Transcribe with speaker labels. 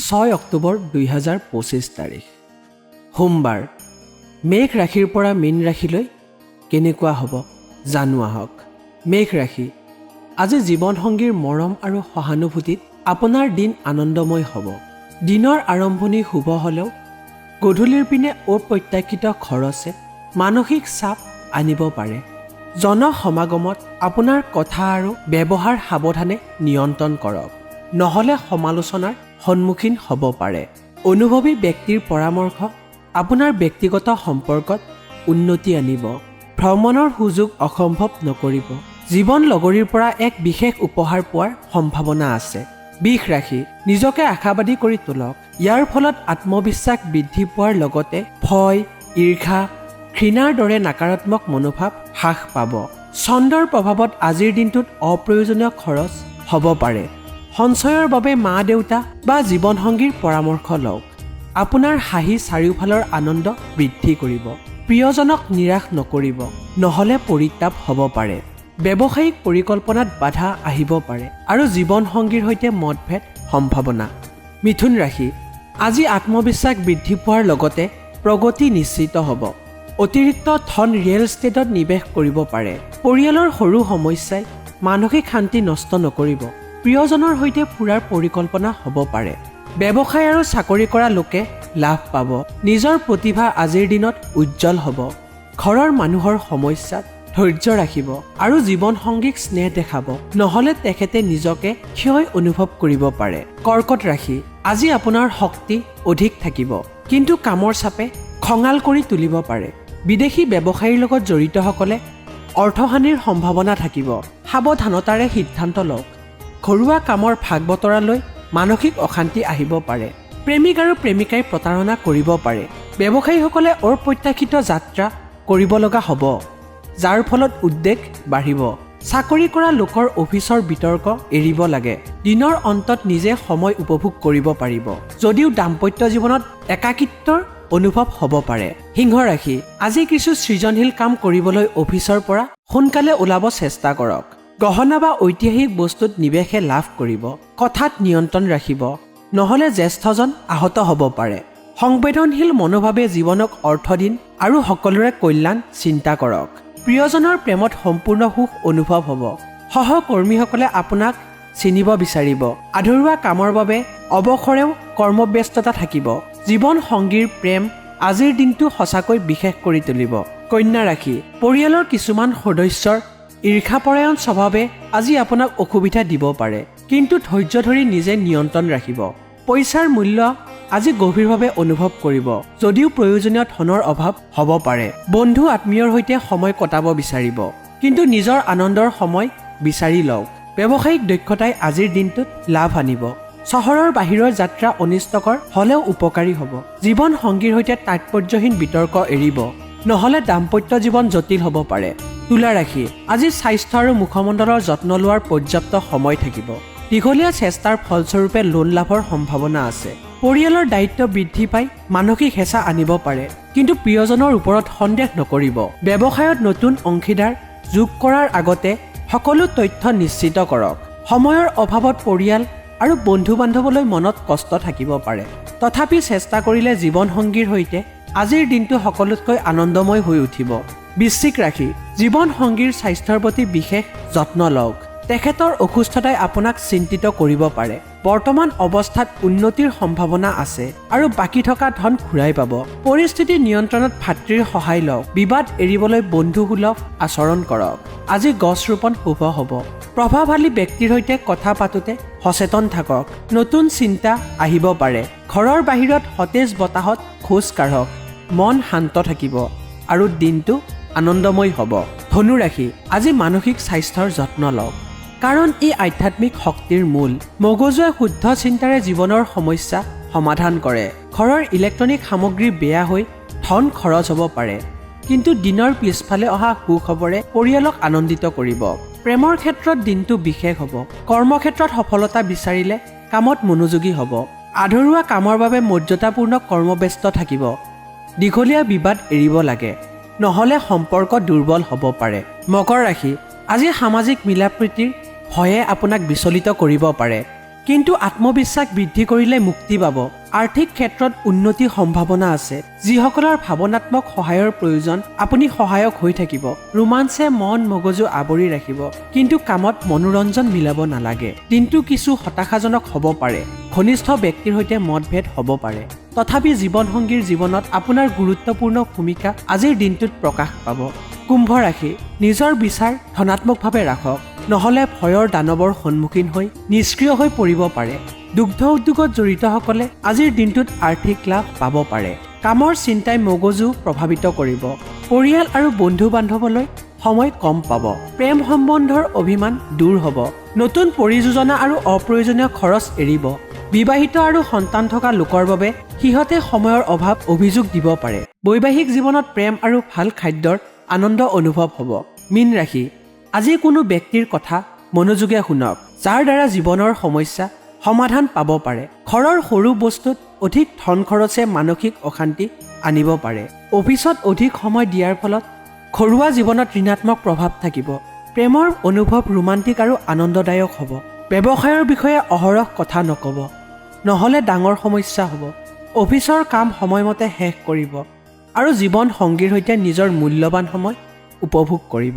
Speaker 1: 6 অক্টোবৰ 2025 তাৰিখ সোমবাৰ মেঘ ৰাশিৰ পৰা মীন ৰাশিলৈ কেনেকুৱা হ'ব জানো আহক। মেঘ ৰাশি, আজি জীৱনসংগীৰ মৰম আৰু সহানুভূতিত আপোনাৰ দিন আনন্দময় হ'ব। দিনৰ আৰম্ভণি শুভ হ'লেও গধূলিৰ পিনে অপ্ৰত্যাশিত খৰচে মানসিক চাপ আনিব পাৰে। জনসমাগমত আপোনাৰ কথা আৰু ব্যৱহাৰ সাৱধানে নিয়ন্ত্ৰণ কৰক, নহ'লে সমালোচনাৰ সন্মুখীন হ'ব পাৰে। অনুভৱী ব্যক্তিৰ পৰামৰ্শ আপোনাৰ ব্যক্তিগত সম্পৰ্কত উন্নতি আনিব। ভ্ৰমণৰ সুযোগ অসম্ভৱ নকৰিব। জীৱন লগৰীৰ পৰা এক বিশেষ উপহাৰ পোৱাৰ সম্ভাৱনা আছে। বৃষ ৰাশি, নিজকে আশাবাদী কৰি তোলক। ইয়াৰ ফলত আত্মবিশ্বাস বৃদ্ধি পোৱাৰ লগতে ভয়, ঈৰ্ষা, ঘৃণাৰ দৰে নাকাৰাত্মক মনোভাৱ হ্ৰাস পাব। চন্দ্ৰৰ প্ৰভাৱত আজিৰ দিনটোত অপ্ৰয়োজনীয় খৰচ হ'ব পাৰে। সঞ্চয়ৰ বাবে মা-দেউতা বা জীৱনসংগীৰ পৰামৰ্শ লওক। আপোনাৰ হাঁহি চাৰিওফালৰ আনন্দ বৃদ্ধি কৰিব। প্ৰিয়জনক নিৰাশ নকৰিব, নহ'লে পৰিতাপ হ'ব পাৰে। ব্যৱসায়িক পৰিকল্পনাত বাধা আহিব পাৰে আৰু জীৱনসংগীৰ সৈতে মতভেদ সম্ভাৱনা। মিথুন ৰাশি, আজি আত্মবিশ্বাস বৃদ্ধি পোৱাৰ লগতে প্ৰগতি নিশ্চিত হ'ব। অতিৰিক্ত ধন ৰিয়েল ষ্টেটত নিৱেশ কৰিব পাৰে। পৰিয়ালৰ সৰু সমস্যাই মানসিক শান্তি নষ্ট নকৰিব। প্ৰিয়জনৰ সৈতে ফুৰাৰ পৰিকল্পনা হ'ব পাৰে। ব্যৱসায় আৰু চাকৰি কৰা লোকে লাভ পাব। নিজৰ প্ৰতিভা আজিৰ দিনত উজ্জ্বল হ'ব। ঘৰৰ মানুহৰ সমস্যাত ধৈৰ্য ৰাখিব আৰু জীৱনসংগীক স্নেহ দেখাব, নহ'লে তেখেতে নিজকে ক্ষয় অনুভৱ কৰিব পাৰে। কৰ্কট ৰাশি, আজি আপোনাৰ শক্তি অধিক থাকিব, কিন্তু কামৰ চাপে খঙাল কৰি তুলিব পাৰে। বিদেশী ব্যৱসায়ীৰ লগত জড়িতসকলে অৰ্থহানিৰ সম্ভাৱনা থাকিব। সাৱধানতাৰে সিদ্ধান্ত লওক। ঘৰুৱা কামৰ ভাগ বতৰা লৈ মানসিক অশান্তি আহিব পাৰে। প্ৰেমিক আৰু প্ৰেমিকাই প্ৰতাৰণা কৰিব পাৰে। ব্যৱসায়ীসকলে অপ্ৰত্যাশিত যাত্ৰা কৰিব লগা হ'ব, যাৰ ফলত উদ্বেগ বাঢ়িব। চাকৰি কৰা লোকৰ অফিচৰ বিতৰ্ক এৰিব লাগে। দিনৰ অন্তত নিজে সময় উপভোগ কৰিব পাৰিব, যদিও দাম্পত্য জীৱনত একাকিত্বৰ অনুভৱ হ'ব পাৰে। সিংহ ৰাশি, আজি কিছু সৃজনশীল কাম কৰিবলৈ অফিচৰ পৰা সোনকালে ওলাব চেষ্টা কৰক। গহনা বা ঐতিহাসিক বস্তুত নিৱেশে লাভ কৰিব। কথাত নিয়ন্ত্ৰণ ৰাখিব, নহ'লে জ্যেষ্ঠজন আহত হ'ব পাৰে। সংবেদনশীল মনোভাৱে জীৱনক অৰ্থ দিন আৰু সকলোৰে কল্যাণ চিন্তা কৰক। প্ৰিয়জনৰ প্ৰেমত সম্পূৰ্ণ সুখ অনুভৱ হ'ব। সহকৰ্মীসকলে আপোনাক চিনিব বিচাৰিব। আধৰুৱা কামৰ বাবে অৱসৰেও কৰ্মব্যস্ততা থাকিব। জীৱন সংগীৰ প্ৰেম আজিৰ দিনটো সঁচাকৈ বিশেষ কৰি তুলিব। কন্যা ৰাশি, পৰিয়ালৰ কিছুমান সদস্যৰ ঈৰ্ষাপৰায়ণ স্বভাৱে আজি আপোনাক অসুবিধা দিব পাৰে, কিন্তু ধৈৰ্য ধৰি নিজে নিয়ন্ত্ৰণ ৰাখিব। পইচাৰ মূল্য আজি গভীৰভাৱে অনুভৱ কৰিব, যদিও প্ৰয়োজনীয় ধনৰ অভাৱ হ'ব পাৰে। বন্ধু আত্মীয়ৰ সৈতে সময় কটাব বিচাৰিব, কিন্তু নিজৰ আনন্দৰ সময় বিচাৰি লওক। ব্যৱসায়িক দক্ষতাই আজিৰ দিনটোত লাভ আনিব। চহৰৰ বাহিৰৰ যাত্ৰা অনিষ্টকৰ হ'লেও উপকাৰী হ'ব। জীৱন সংগীৰ সৈতে তাৎপৰ্যহীন বিতৰ্ক এৰিব, নহ'লে দাম্পত্য জীৱন জটিল হ'ব পাৰে। তুলা ৰাশি, আজি স্বাস্থ্য আৰু মুখমণ্ডলৰ যত্ন লোৱাৰ পৰ্যাপ্ত সময় থাকিব। দীঘলীয়া চেষ্টাৰ ফলস্বৰূপে লোন লাভৰ সম্ভাৱনা আছে। পৰিয়ালৰ দায়িত্ব বৃদ্ধি পাই মানসিক হেঁচা আনিব পাৰে, কিন্তু প্ৰিয়জনৰ ওপৰত সন্দেহ নকৰিব। ব্যৱসায়ত নতুন অংশীদাৰ যোগ কৰাৰ আগতে সকলো তথ্য নিশ্চিত কৰক। সময়ৰ অভাৱত পৰিয়াল আৰু বন্ধু বান্ধৱলৈ মনত কষ্ট থাকিব পাৰে, তথাপি চেষ্টা কৰিলে জীৱনসংগীৰ সৈতে আজিৰ দিনটো সকলোতকৈ আনন্দময় হৈ উঠিব। বৃশ্চিক ৰাশি, জীৱন সংগীৰ স্বাস্থ্যৰ প্ৰতি বিশেষ যত্ন লওক। তেখেতৰ অসুস্থতাই আপোনাক চিন্তিত কৰিব পাৰে। বৰ্তমান অৱস্থাত উন্নতিৰ সম্ভাৱনা আছে আৰু বাকী থকা ধন ঘূৰাই পাব। পৰিস্থিতি নিয়ন্ত্ৰণত ভাতৃৰ সহায় লওক। বিবাদ এৰিবলৈ বন্ধুসুলভ আচৰণ কৰক। আজি গছ ৰোপণ শুভ হ'ব। প্ৰভাৱশালী ব্যক্তিৰ সৈতে কথা পাতোতে সচেতন থাকক। নতুন চিন্তা আহিব পাৰে। ঘৰৰ বাহিৰত সতেজ বতাহত খোজ কাঢ়ক। মন শান্ত থাকিব আৰু দিনটো আনন্দময় হ'ব। ধনু ৰাশি, আজি মানসিক স্বাস্থ্যৰ যত্ন লওক, কাৰণ ই আধ্যাত্মিক শক্তিৰ মূল। মগজুৱে শুদ্ধ চিন্তাৰে জীৱনৰ সমস্যা সমাধান কৰে। ঘৰৰ ইলেক্ট্ৰনিক সামগ্ৰী বেয়া হৈ ধন খৰচ হ'ব পাৰে, কিন্তু দিনৰ পিছফালে অহা সুখবৰে পৰিয়ালক আনন্দিত কৰিব। প্ৰেমৰ ক্ষেত্ৰত দিনটো বিশেষ হ'ব। কৰ্মক্ষেত্ৰত সফলতা বিচাৰিলে কামত মনোযোগী হ'ব। আধৰুৱা কামৰ বাবে মৰ্যাদাপূৰ্ণ কৰ্মব্যস্ত থাকিব। দীঘলীয়া বিবাদ এৰিব লাগে, নহ'লে সম্পৰ্ক দুৰ্বল হ'ব পাৰে। মকৰ ৰাশি, আজি সামাজিক মিলাপ্ৰীতিৰ ভয়ে আপোনাক বিচলিত কৰিব পাৰে। কিন্তু আত্মবিশ্বাস বৃদ্ধি কৰিলে মুক্তি পাব। আৰ্থিক ক্ষেত্ৰত উন্নতিৰ সম্ভাৱনা আছে। যিসকলৰ ভাৱনাত্মক সহায়ৰ প্ৰয়োজন আপুনি সহায়ক হৈ থাকিব। ৰোমাঞ্চে মন মগজু আৱৰি ৰাখিব, কিন্তু কামত মনোৰঞ্জন মিলাব নালাগে। দিনটো কিছু হতাশাজনক হ'ব পাৰে। ঘনিষ্ঠ ব্যক্তিৰ সৈতে মতভেদ হ'ব পাৰে। তথাপি জীৱনসংগীৰ জীৱনত আপোনাৰ গুৰুত্বপূৰ্ণ ভূমিকা আজিৰ দিনটোত প্ৰকাশ পাব। কুম্ভ ৰাশি, নিজৰ বিচাৰ ধনাত্মকভাৱে ৰাখক, নহ'লে ভয়ৰ দানৱৰ সন্মুখীন হৈ নিষ্ক্ৰিয় হৈ পৰিব পাৰে। দুগ্ধ উদ্যোগত জড়িতসকলে আজিৰ দিনটোত আৰ্থিক লাভ পাব পাৰে। কামৰ চিন্তাই মগজু প্ৰভাৱিত কৰিব। পৰিয়াল আৰু বন্ধু বান্ধৱলৈ সময় কম পাব। প্ৰেম সম্বন্ধৰ অভিমান দূৰ হ'ব। নতুন পৰিযোজনা আৰু অপ্ৰয়োজনীয় খৰচ এৰিব। বিবাহিত আৰু সন্তান থকা লোকৰ বাবে সিহঁতে সময়ৰ অভাৱ অভিযোগ দিব পাৰে। বৈবাহিক জীৱনত প্ৰেম আৰু ভাল খাদ্যৰ আনন্দ অনুভৱ হ'ব। মীন ৰাশি, আজি কোনো ব্যক্তিৰ কথা মনোযোগে শুনক, যাৰ দ্বাৰা জীৱনৰ সমস্যা সমাধান পাব পাৰে। ঘৰৰ সৰু বস্তুত অধিক ধন খৰচে মানসিক অশান্তি আনিব পাৰে। অফিচত অধিক সময় দিয়াৰ ফলত ঘৰুৱা জীৱনত ঋণাত্মক প্ৰভাৱ থাকিব। প্ৰেমৰ অনুভৱ ৰোমান্টিক আৰু আনন্দদায়ক হ'ব। ব্যৱসায়ৰ বিষয়ে অহৰহ কথা নক'ব, নহ'লে ডাঙৰ সমস্যা হ'ব। অফিচৰ কাম সময়মতে শেষ কৰিব আৰু জীৱন সংগীৰ সৈতে নিজৰ মূল্যৱান সময় উপভোগ কৰিব।